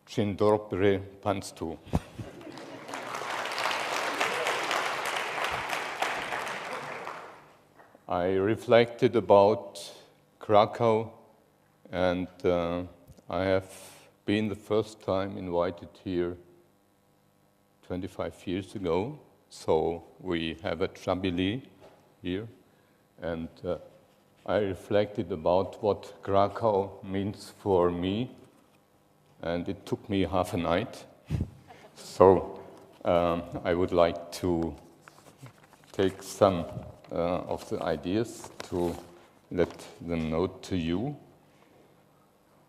Dzień dobry Państwu. I reflected about Krakow, and I have been the first time invited here 25 years ago. So we have a jubilee here, and I reflected about what Krakow means for me, and it took me half a night. So I would like to take some of the ideas to let them know to you.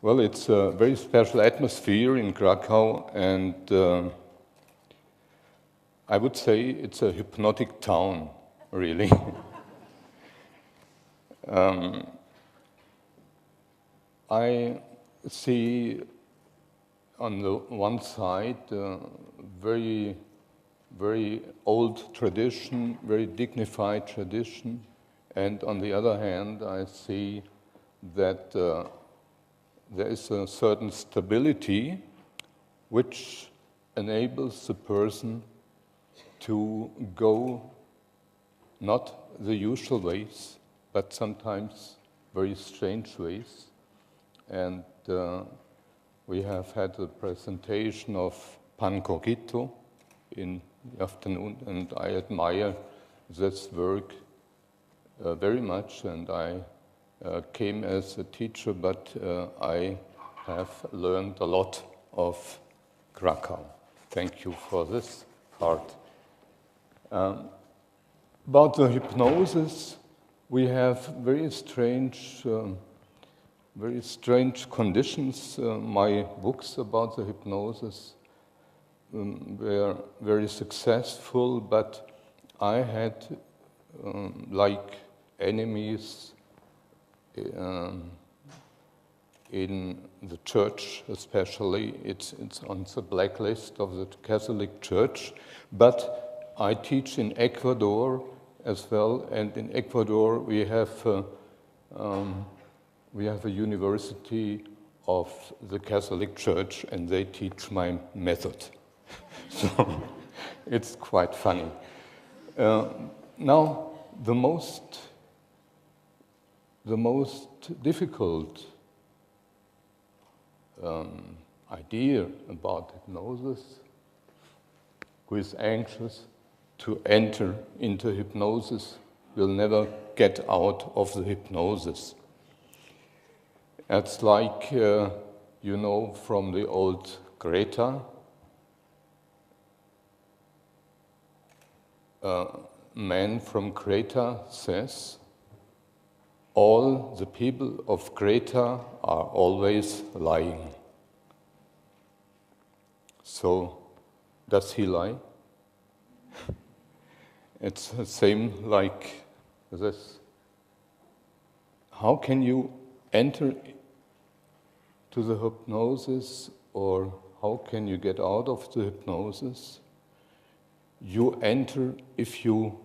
Well, it's a very special atmosphere in Krakow, and I would say it's a hypnotic town, really. I see on the one side very old tradition, very dignified tradition, and on the other hand I see that there is a certain stability which enables the person to go not the usual ways, but sometimes very strange ways. And we have had a presentation of Pan Cogito in the afternoon, and I admire this work very much, and I came as a teacher, but I have learned a lot of Krakow. Thank you for this part. About the hypnosis, we have very strange conditions. My books about the hypnosis were very successful, but I had like enemies in the church, especially. It's on the blacklist of the Catholic Church, but I teach in Ecuador as well, and in Ecuador we have a university of the Catholic Church, and they teach my method. So it's quite funny. Now, the most difficult idea about hypnosis, who is anxious to enter into hypnosis will never get out of the hypnosis. It's like, you know, from the old Greta, a man from Creta says, all the people of Creta are always lying. So, does he lie? It's the same like this. How can you enter to the hypnosis, or how can you get out of the hypnosis? You enter if you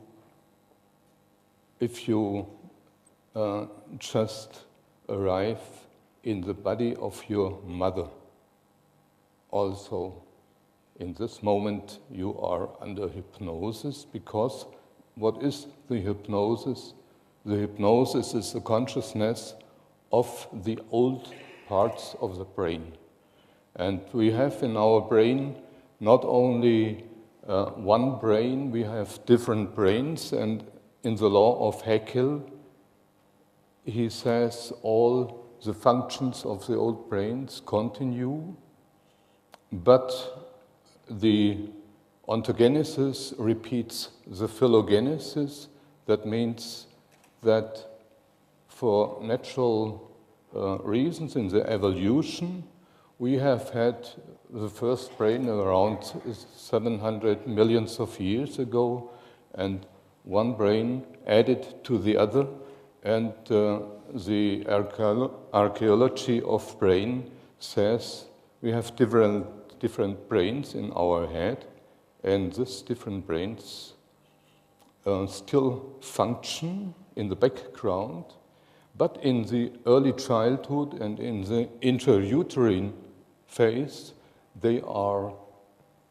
just arrive in the body of your mother. Also, in this moment you are under hypnosis, because what is the hypnosis? The hypnosis is the consciousness of the old parts of the brain. And we have in our brain not only one brain, we have different brains, and in the law of Haeckel, he says all the functions of the old brains continue, but the ontogenesis repeats the phylogenesis. That means that for natural reasons in the evolution, we have had the first brain around 700 million of years ago, and one brain added to the other, and the archaeology of brain says we have different brains in our head, and these different brains still function in the background, but in the early childhood and in the intrauterine phase, they are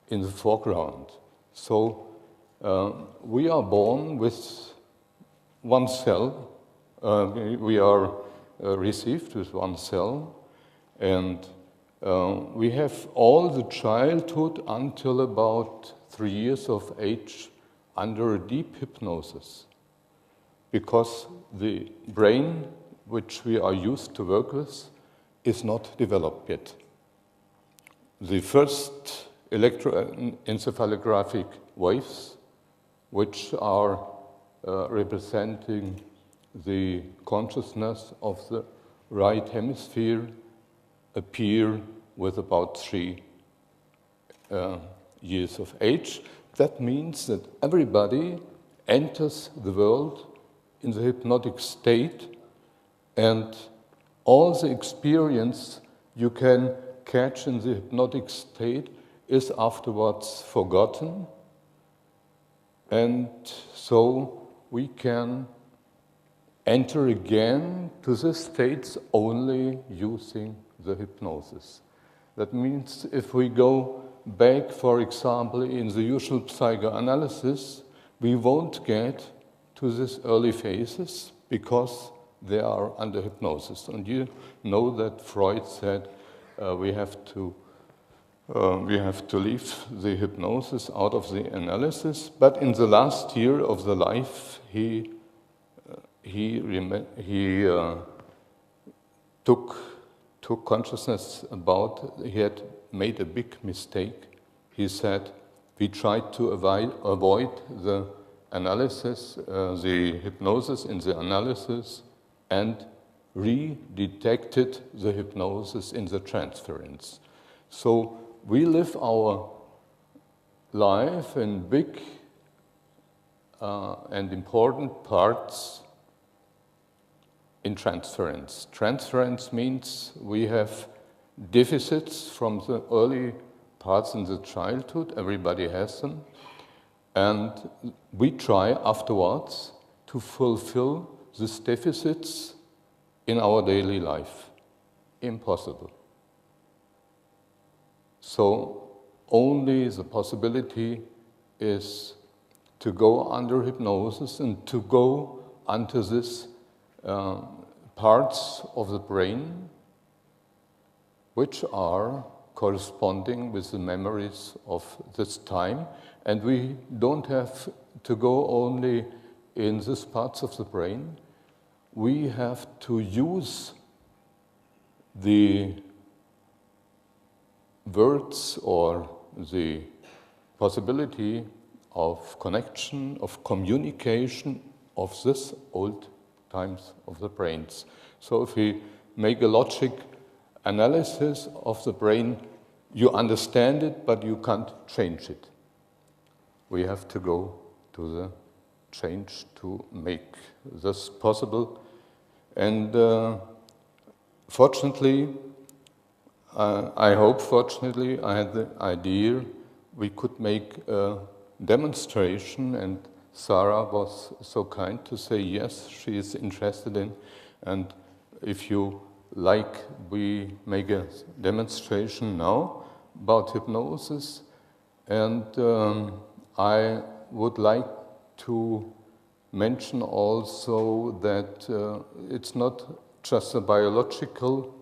in the foreground. So we are born with one cell. We are received with one cell, and we have all the childhood until about 3 years of age under a deep hypnosis, because the brain, which we are used to work with, is not developed yet. The first electroencephalographic waves, which are representing the consciousness of the right hemisphere, appear with about 3 years of age. That means that everybody enters the world in the hypnotic state, and all the experience you can catch in the hypnotic state is afterwards forgotten, and so we can enter again to the states only using the hypnosis. That means if we go back, for example, in the usual psychoanalysis, we won't get to these early phases because they are under hypnosis. And you know that Freud said we have to leave the hypnosis out of the analysis. But in the last year of the life, he took consciousness about he had made a big mistake. He said, we tried to avoid the analysis, the hypnosis in the analysis, and redetected the hypnosis in the transference. So we live our life in big and important parts in transference. Transference means we have deficits from the early parts in the childhood, everybody has them, and we try afterwards to fulfill these deficits in our daily life. Impossible. So only the possibility is to go under hypnosis and to go onto this parts of the brain which are corresponding with the memories of this time. And we don't have to go only in these parts of the brain. We have to use the words or the possibility of connection, of communication of this old times of the brains. So if we make a logic analysis of the brain, you understand it, but you can't change it. We have to go to the change to make this possible. And fortunately, I hope fortunately, I had the idea we could make a demonstration, and Sarah was so kind to say yes, she is interested in, and if you like, we make a demonstration now about hypnosis, and I would like to mention also that it's not just a biological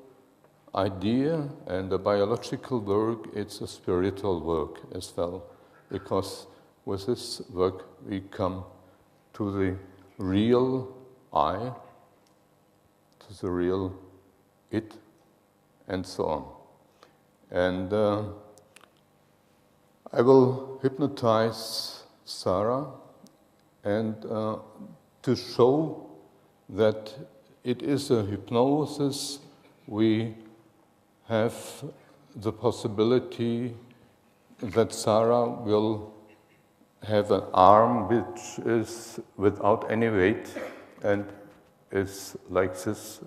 idea and a biological work, it's a spiritual work as well, because with this work we come to the real I, to the real it, and so on. And I will hypnotize Sarah, and to show that it is a hypnosis, we have the possibility that Sarah will have an arm which is without any weight and is like this,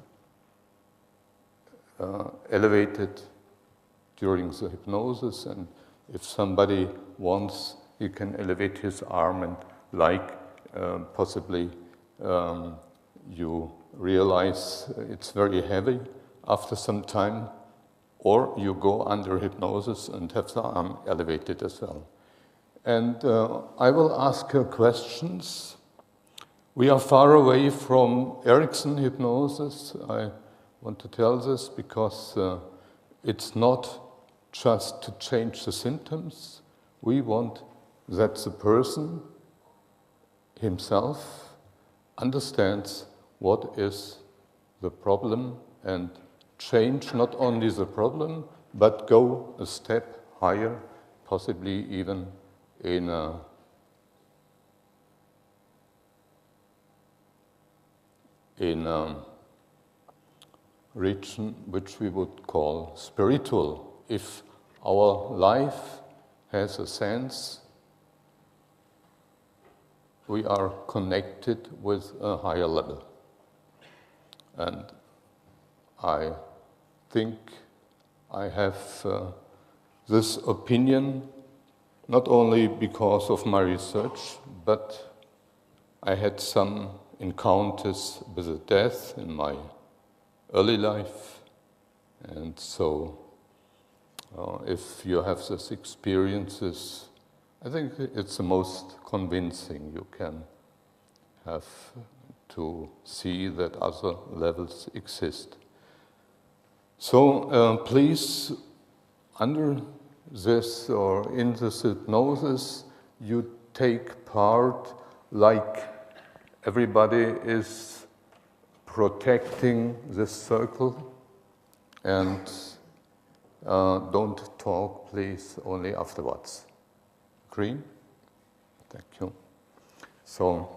elevated during the hypnosis, and if somebody wants, he can elevate his arm, and possibly you realize it's very heavy after some time, or you go under hypnosis and have the arm elevated as well. And I will ask her questions. We are far away from Erickson hypnosis. I want to tell this because it's not just to change the symptoms. We want that the person himself understands what is the problem and change not only the problem, but go a step higher, possibly even in a region which we would call spiritual. If our life has a sense, we are connected with a higher level. And I think I have this opinion not only because of my research, but I had some encounters with the death in my early life. And so if you have these experiences, I think it's the most convincing you can have to see that other levels exist. So please, under this or in this hypnosis, you take part like everybody is protecting this circle, and don't talk, please, only afterwards. Agree? Thank you. So,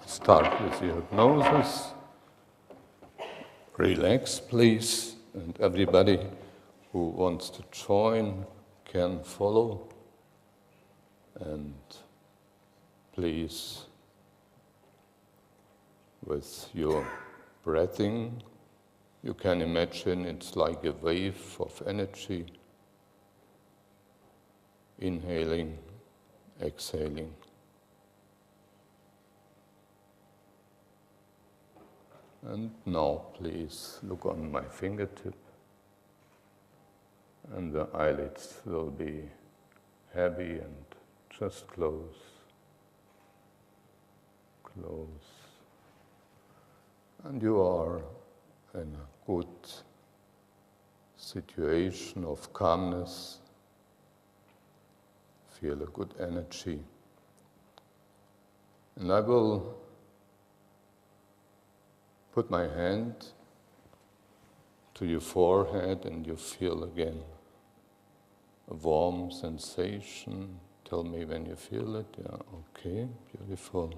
start with the hypnosis. Relax, please, and everybody who wants to join can follow. And please, with your breathing, you can imagine it's like a wave of energy, inhaling, exhaling. And now, please, look on my fingertip, and the eyelids will be heavy and just close, close. And you are in a good situation of calmness. Feel a good energy. And I will put my hand to your forehead, and you feel again a warm sensation. Tell me when you feel it. Yeah, okay, beautiful.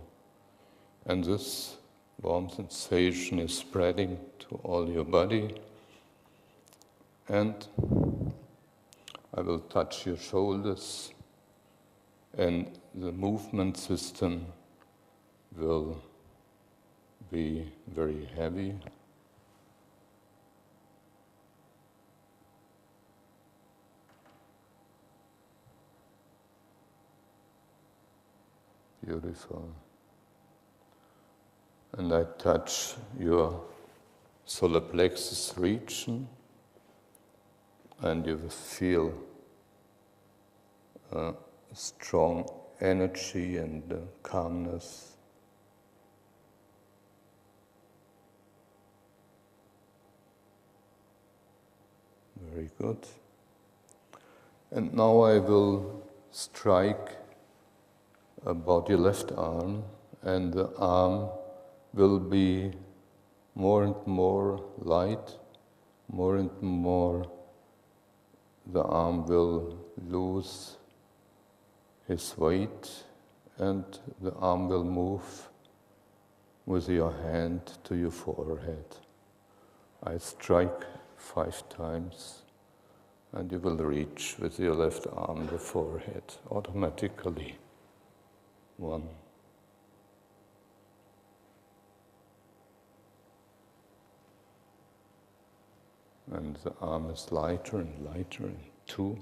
And this warm sensation is spreading to all your body. And I will touch your shoulders, and the movement system will be very heavy. Beautiful. And I touch your solar plexus region, and you will feel a strong energy and calmness. Very good. And now I will strike about your left arm, and the arm will be more and more light, more and more the arm will lose his weight, and the arm will move with your hand to your forehead. I strike 5 times, and you will reach with your left arm the forehead automatically. 1. And the arm is lighter and lighter, and 2.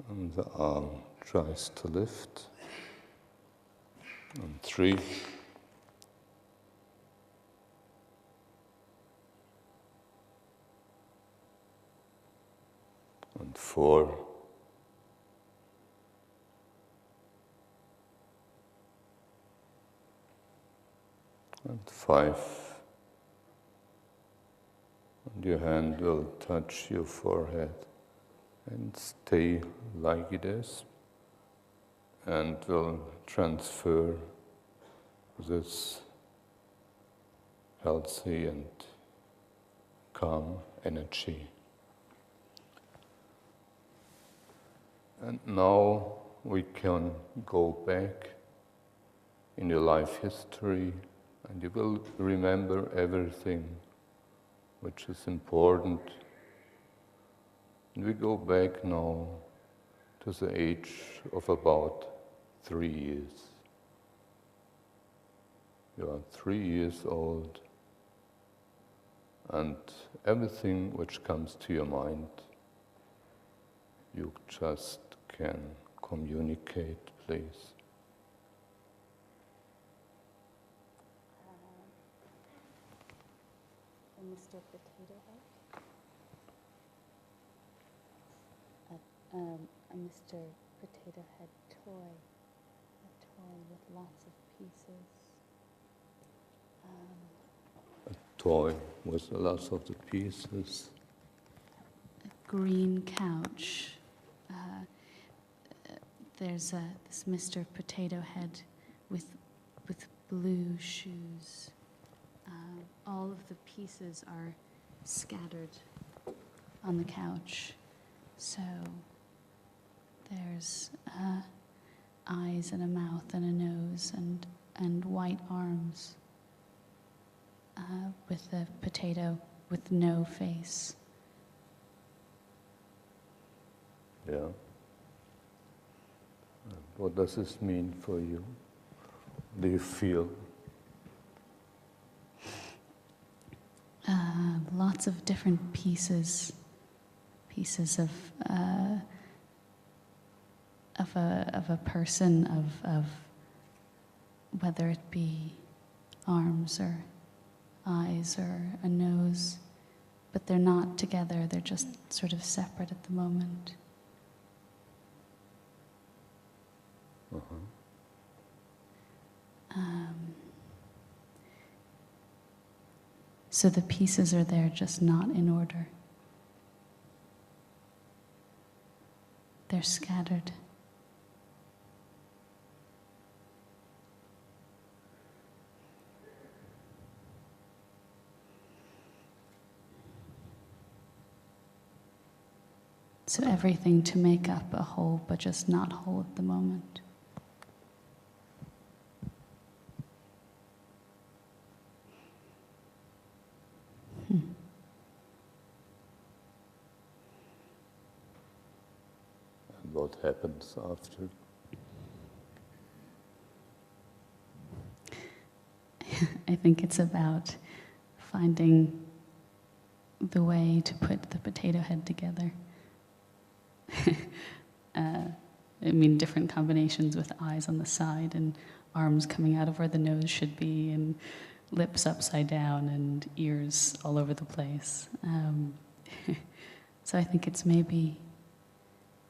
And the arm tries to lift, and 3. 4, and 5. And your hand will touch your forehead and stay like it is, and will transfer this healthy and calm energy. And now we can go back in your life history, and you will remember everything which is important. And we go back now to the age of about 3 years. You are 3 years old, and everything which comes to your mind, you just can communicate, please. Mr. Potato Head? A Mr. Potato Head toy. A toy with lots of pieces. A toy with lots of the pieces. A green couch. There's this Mr. Potato Head with blue shoes. All of the pieces are scattered on the couch. So there's eyes and a mouth and a nose and white arms with a potato with no face. Yeah. What does this mean for you? Do you feel? Lots of different pieces of a person, of whether it be arms or eyes or a nose, but they're not together, they're just sort of separate at the moment. So the pieces are there, just not in order. They're scattered. So everything to make up a whole, but just not whole at the moment. And what happens after? I think it's about finding the way to put the potato head together. I mean, different combinations with eyes on the side and arms coming out of where the nose should be and lips upside down and ears all over the place. So I think it's maybe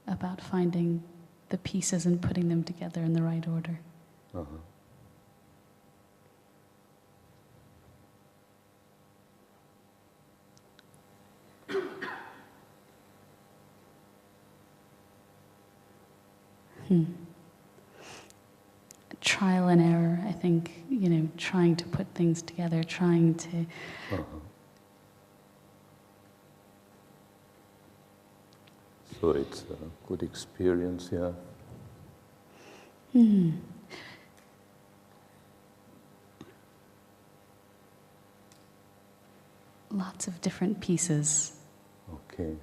about finding the pieces and putting them together in the right order. Trial and error, I think, trying to put things together, trying to... So it's a good experience, yeah? Lots of different pieces. Okay.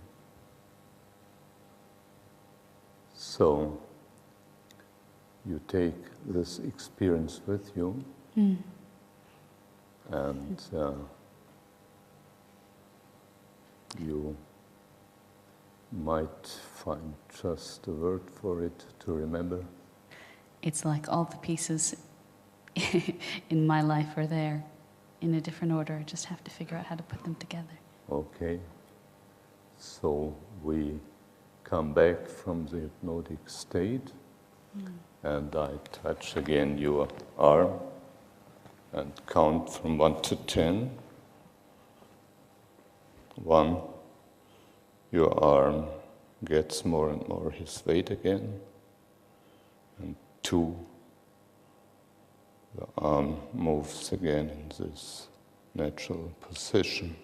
So, you take this experience with you, and you might find just a word for it to remember. It's like all the pieces in my life are there in a different order. I just have to figure out how to put them together. Okay. So we come back from the hypnotic state. And I touch again your arm and count from 1 to 10. 1, your arm gets more and more his weight again. And 2, the arm moves again in this natural position.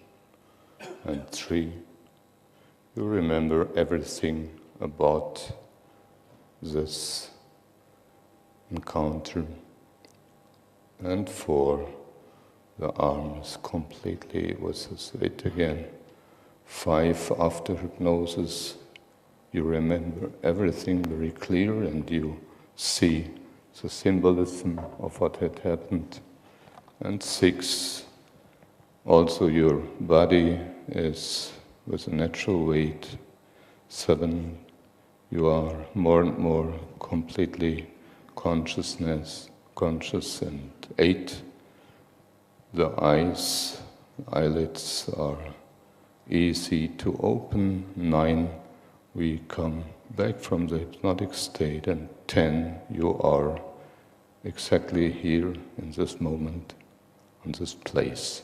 And 3, you remember everything about this encounter. And 4, the arm is completely with his weight again. 5, after hypnosis, you remember everything very clear and you see the symbolism of what had happened. And 6, also your body is with a natural weight. 7, you are more and more completely conscious. And 8, the eyelids are easy to open. 9, we come back from the hypnotic state. And 10, you are exactly here in this moment, in this place.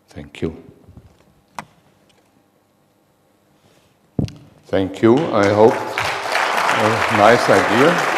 Thank you. Thank you. I hope a nice idea.